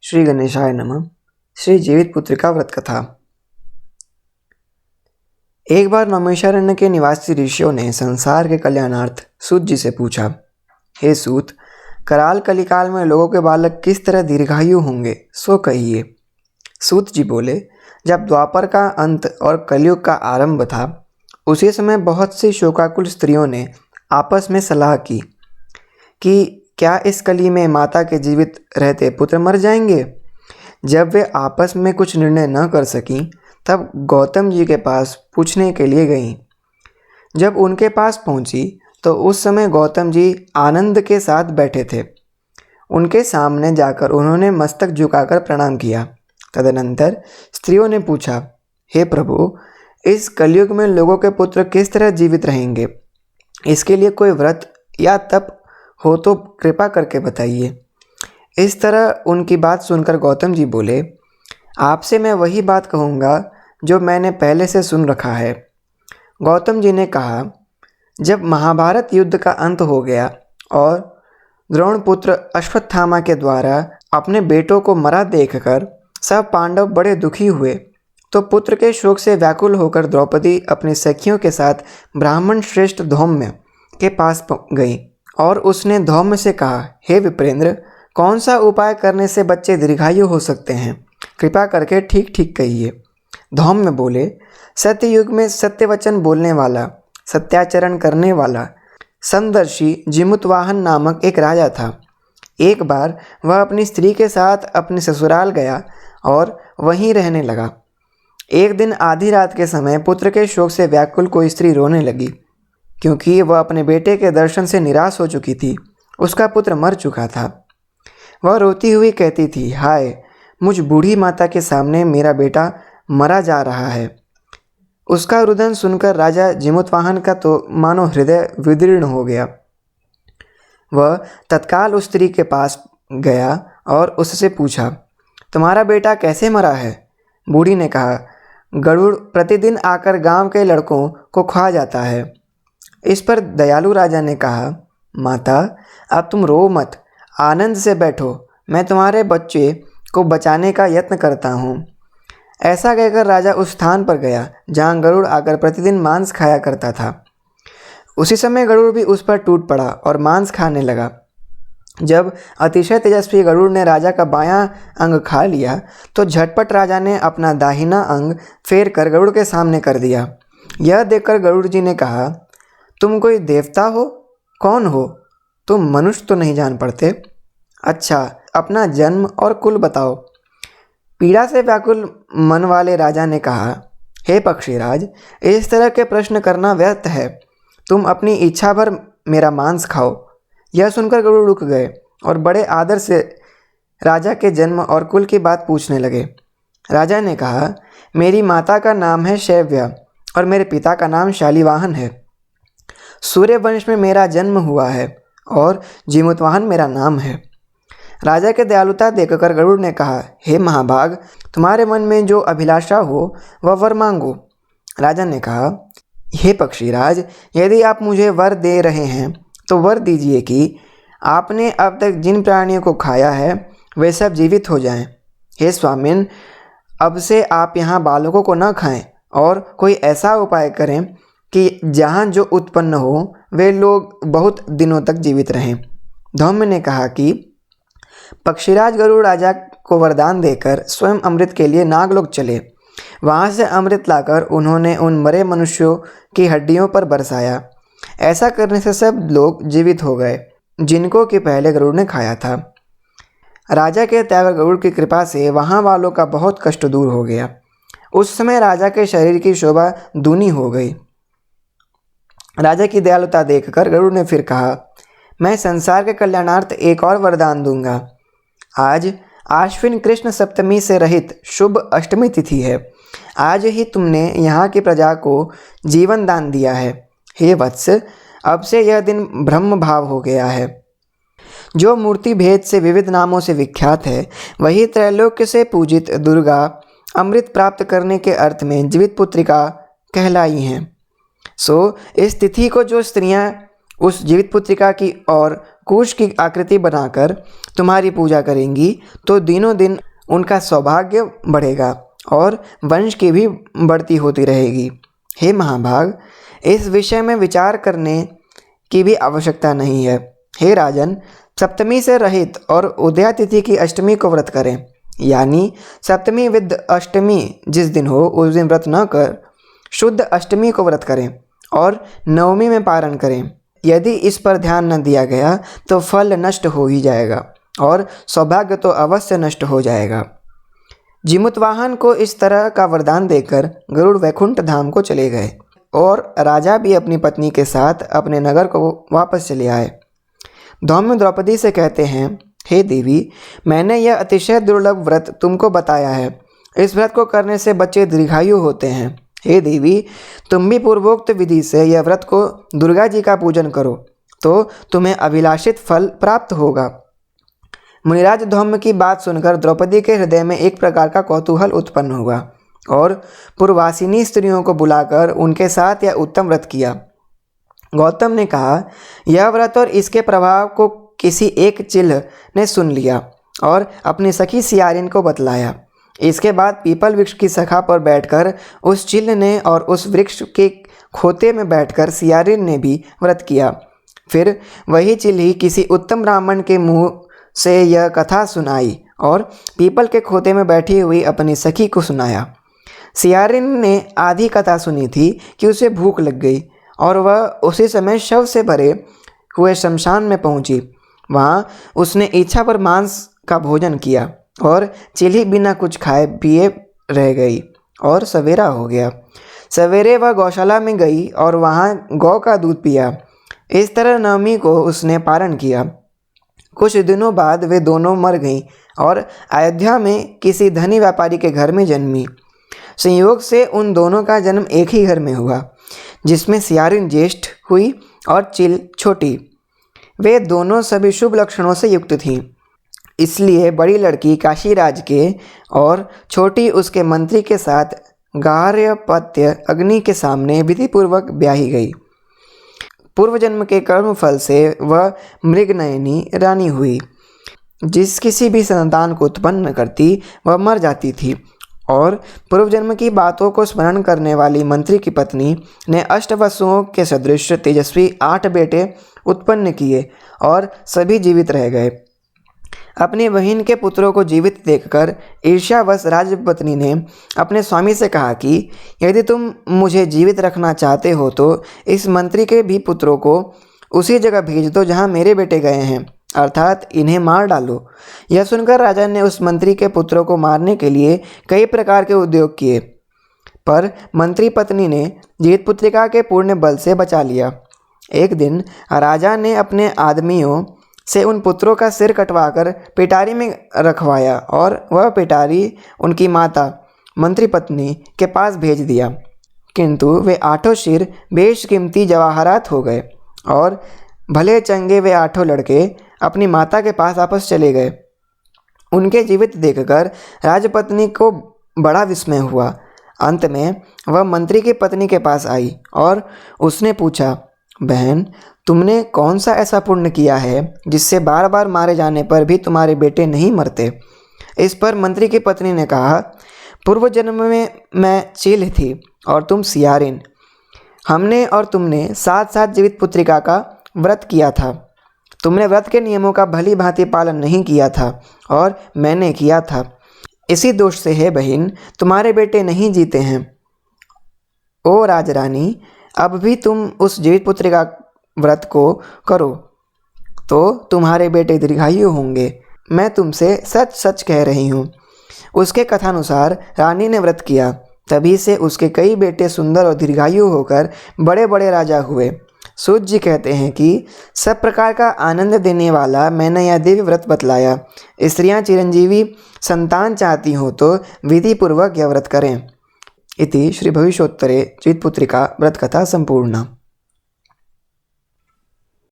श्री गणेशाय नमः। श्री जीवित पुत्रिका व्रत कथा। एक बार नैमिषारण्य के निवासी ऋषियों ने संसार के कल्याणार्थ सूत जी से पूछा, हे सूत, कराल कलिकाल में लोगों के बालक किस तरह दीर्घायु होंगे, सो कहिए। सूत जी बोले, जब द्वापर का अंत और कलयुग का आरंभ था, उसी समय बहुत सी शोकाकुल स्त्रियों ने आपस में सलाह की कि क्या इस कली में माता के जीवित रहते पुत्र मर जाएंगे। जब वे आपस में कुछ निर्णय न कर सकीं, तब गौतम जी के पास पूछने के लिए गईं। जब उनके पास पहुंची तो उस समय गौतम जी आनंद के साथ बैठे थे। उनके सामने जाकर उन्होंने मस्तक झुकाकर प्रणाम किया। तदनंतर स्त्रियों ने पूछा, हे प्रभु, इस कलयुग में लोगों के पुत्र किस तरह जीवित रहेंगे? इसके लिए कोई व्रत या तप हो तो कृपा करके बताइए। इस तरह उनकी बात सुनकर गौतम जी बोले, आपसे मैं वही बात कहूँगा जो मैंने पहले से सुन रखा है। गौतम जी ने कहा, जब महाभारत युद्ध का अंत हो गया और द्रोण पुत्र अश्वत्थामा के द्वारा अपने बेटों को मरा देखकर सब पांडव बड़े दुखी हुए, तो पुत्र के शोक से व्याकुल होकर द्रौपदी अपनी सखियों के साथ ब्राह्मण श्रेष्ठ धौम्य के पास गई और उसने धौम्य से कहा, हे विप्रेंद्र, कौन सा उपाय करने से बच्चे दीर्घायु हो सकते हैं? कृपा करके ठीक ठीक कहिए। धौम्य बोले, सत्ययुग में सत्य वचन बोलने वाला, सत्याचरण करने वाला समदर्शी जिमुतवाहन नामक एक राजा था। एक बार वह अपनी स्त्री के साथ अपने ससुराल गया और वहीं रहने लगा। एक दिन आधी रात के समय पुत्र के शोक से व्याकुल कोई स्त्री रोने लगी, क्योंकि वह अपने बेटे के दर्शन से निराश हो चुकी थी। उसका पुत्र मर चुका था। वह रोती हुई कहती थी, हाय, मुझ बूढ़ी माता के सामने मेरा बेटा मरा जा रहा है। उसका रुदन सुनकर राजा जिमुतवाहन का तो मानो हृदय विदीर्ण हो गया। वह तत्काल उस स्त्री के पास गया और उससे पूछा, तुम्हारा बेटा कैसे मरा है? बूढ़ी ने कहा, गरुड़ प्रतिदिन आकर गांव के लड़कों को खा जाता है। इस पर दयालु राजा ने कहा, माता, अब तुम रो मत, आनंद से बैठो, मैं तुम्हारे बच्चे को बचाने का यत्न करता हूँ। ऐसा कहकर राजा उस स्थान पर गया जहाँ गरुड़ आकर प्रतिदिन मांस खाया करता था। उसी समय गरुड़ भी उस पर टूट पड़ा और मांस खाने लगा। जब अतिशय तेजस्वी गरुड़ ने राजा का बायां अंग खा लिया, तो झटपट राजा ने अपना दाहिना अंग फेर कर गरुड़ के सामने कर दिया। यह देखकर गरुड़ जी ने कहा, तुम कोई देवता हो? कौन हो तुम? मनुष्य तो नहीं जान पड़ते। अच्छा, अपना जन्म और कुल बताओ। पीड़ा से व्याकुल मन वाले राजा ने कहा, हे पक्षीराज, इस तरह के प्रश्न करना व्यर्थ है। तुम अपनी इच्छा भर मेरा मांस खाओ। यह सुनकर गरुड़ रुक गए और बड़े आदर से राजा के जन्म और कुल की बात पूछने लगे। राजा ने कहा, मेरी माता का नाम है शैव्या और मेरे पिता का नाम शालिवाहन है। सूर्य वंश में मेरा जन्म हुआ है और जिमुतवाहन मेरा नाम है। राजा के दयालुता देखकर गरुड़ ने कहा, हे महाभाग, तुम्हारे मन में जो अभिलाषा हो वह वर मांगो। राजा ने कहा, हे पक्षीराज, यदि आप मुझे वर दे रहे हैं तो वर दीजिए कि आपने अब तक जिन प्राणियों को खाया है वे सब जीवित हो जाएं। हे स्वामिन, अब से आप यहाँ बालकों को न खाएं और कोई ऐसा उपाय करें कि जहाँ जो उत्पन्न हो वे लोग बहुत दिनों तक जीवित रहें। धौम्य ने कहा कि पक्षीराज गरुड़ राजा को वरदान देकर स्वयं अमृत के लिए नागलोक चले। वहाँ से अमृत लाकर उन्होंने उन मरे मनुष्यों की हड्डियों पर बरसाया। ऐसा करने से सब लोग जीवित हो गए जिनको कि पहले गरुड़ ने खाया था। राजा के त्याग गरुड़ की कृपा से वहाँ वालों का बहुत कष्ट दूर हो गया। उस समय राजा के शरीर की शोभा दूनी हो गई। राजा की दयालुता देखकर गरुड़ ने फिर कहा, मैं संसार के कल्याणार्थ एक और वरदान दूंगा। आज आश्विन कृष्ण सप्तमी से रहित शुभ अष्टमी तिथि है। आज ही तुमने यहाँ की प्रजा को जीवन दान दिया है। हे वत्स, अब से यह दिन ब्रह्म भाव हो गया है। जो मूर्ति भेद से विविध नामों से विख्यात है, वही त्रैलोक्य से पूजित दुर्गा अमृत प्राप्त करने के अर्थ में जीवित पुत्रिका कहलाई हैं। सो इस तिथि को जो स्त्रियां उस जीवित पुत्रिका की और कुश की आकृति बनाकर तुम्हारी पूजा करेंगी तो दिनों दिन उनका सौभाग्य बढ़ेगा और वंश की भी बढ़ती होती रहेगी। हे महाभाग, इस विषय में विचार करने की भी आवश्यकता नहीं है। हे राजन, सप्तमी से रहित और उदया तिथि की अष्टमी को व्रत करें, यानी सप्तमी विद अष्टमी जिस दिन हो उस दिन व्रत न कर शुद्ध अष्टमी को व्रत करें और नवमी में पारण करें। यदि इस पर ध्यान न दिया गया तो फल नष्ट हो ही जाएगा और सौभाग्य तो अवश्य नष्ट हो जाएगा। जिमुतवाहन को इस तरह का वरदान देकर गरुड़ वैकुंठ धाम को चले गए और राजा भी अपनी पत्नी के साथ अपने नगर को वापस चले आए। धौम्य द्रौपदी से कहते हैं, हे देवी, मैंने यह अतिशय दुर्लभ व्रत तुमको बताया है। इस व्रत को करने से बच्चे दीर्घायु होते हैं। हे देवी, तुम भी पूर्वोक्त विधि से यह व्रत को दुर्गा जी का पूजन करो तो तुम्हें अभिलाषित फल प्राप्त होगा। मुनिराज धौम्य की बात सुनकर द्रौपदी के हृदय में एक प्रकार का कौतूहल उत्पन्न हुआ और पूर्ववासिनी स्त्रियों को बुलाकर उनके साथ यह उत्तम व्रत किया। गौतम ने कहा, यह व्रत और इसके प्रभाव को किसी एक चिल्ह ने सुन लिया और अपनी सखी सियारिन को बतलाया। इसके बाद पीपल वृक्ष की शाखा पर बैठकर उस चिल्ह ने और उस वृक्ष के खोते में बैठकर सियारिन ने भी व्रत किया। फिर वही चिल्ही किसी उत्तम ब्राह्मण के मुँह से यह कथा सुनाई और पीपल के खोते में बैठी हुई अपनी सखी को सुनाया। सियारिन ने आधी कथा सुनी थी कि उसे भूख लग गई और वह उसी समय शव से भरे हुए शमशान में पहुंची। वहाँ उसने इच्छा पर मांस का भोजन किया और चिल्ही बिना कुछ खाए पिए रह गई और सवेरा हो गया। सवेरे वह गौशाला में गई और वहाँ गौ का दूध पिया। इस तरह नवमी को उसने पारण किया। कुछ दिनों बाद वे दोनों मर गईं और अयोध्या में किसी धनी व्यापारी के घर में जन्मी। संयोग से उन दोनों का जन्म एक ही घर में हुआ, जिसमें सियारिन ज्येष्ठ हुई और चिल छोटी। वे दोनों सभी शुभ लक्षणों से युक्त थीं, इसलिए बड़ी लड़की काशीराज के और छोटी उसके मंत्री के साथ गार्हपत्य अग्नि के सामने विधिपूर्वक ब्याही गई। पूर्व जन्म के कर्म फल से वह मृगनयनी रानी हुई। जिस किसी भी संतान को उत्पन्न करती वह मर जाती थी और पूर्व जन्म की बातों को स्मरण करने वाली मंत्री की पत्नी ने अष्टवसुओं के सदृश तेजस्वी 8 बेटे उत्पन्न किए और सभी जीवित रह गए। अपनी बहन के पुत्रों को जीवित देखकर ईर्ष्यावश राजपत्नी ने अपने स्वामी से कहा कि यदि तुम मुझे जीवित रखना चाहते हो तो इस मंत्री के भी पुत्रों को उसी जगह भेज दो जहाँ मेरे बेटे गए हैं, अर्थात इन्हें मार डालो। यह सुनकर राजा ने उस मंत्री के पुत्रों को मारने के लिए कई प्रकार के उद्योग किए, पर मंत्री पत्नी ने जीवित पुत्रिका के पूर्ण बल से बचा लिया। एक दिन राजा ने अपने आदमियों से उन पुत्रों का सिर कटवाकर पिटारी में रखवाया और वह पिटारी उनकी माता मंत्री पत्नी के पास भेज दिया, किंतु वे 8 सिर बेशकीमती जवाहरात हो गए और भले चंगे वे 8 लड़के अपनी माता के पास वापस चले गए। उनके जीवित देखकर राजपत्नी को बड़ा विस्मय हुआ। अंत में वह मंत्री की पत्नी के पास आई और उसने पूछा, बहन, तुमने कौन सा ऐसा पुण्य किया है जिससे बार बार मारे जाने पर भी तुम्हारे बेटे नहीं मरते? इस पर मंत्री की पत्नी ने कहा, पूर्व जन्म में मैं चील थी और तुम सियारिन। हमने और तुमने साथ साथ जीवित पुत्रिका का व्रत किया था। तुमने व्रत के नियमों का भली भांति पालन नहीं किया था और मैंने किया था। इसी दोष से है बहन, तुम्हारे बेटे नहीं जीते हैं। ओ राजरानी, अब भी तुम उस जीवित पुत्रिका व्रत को करो तो तुम्हारे बेटे दीर्घायु होंगे। मैं तुमसे सच सच कह रही हूँ। उसके कथानुसार रानी ने व्रत किया, तभी से उसके कई बेटे सुंदर और दीर्घायु होकर बड़े बड़े राजा हुए। सूत जी कहते हैं कि सब प्रकार का आनंद देने वाला मैंने यह दिव्य व्रत बतलाया। स्त्रियां चिरंजीवी संतान चाहती हो तो विधि पूर्वक यह व्रत करें। इति श्री भविष्योत्तरे जीवित पुत्रिका व्रत कथा संपूर्णा।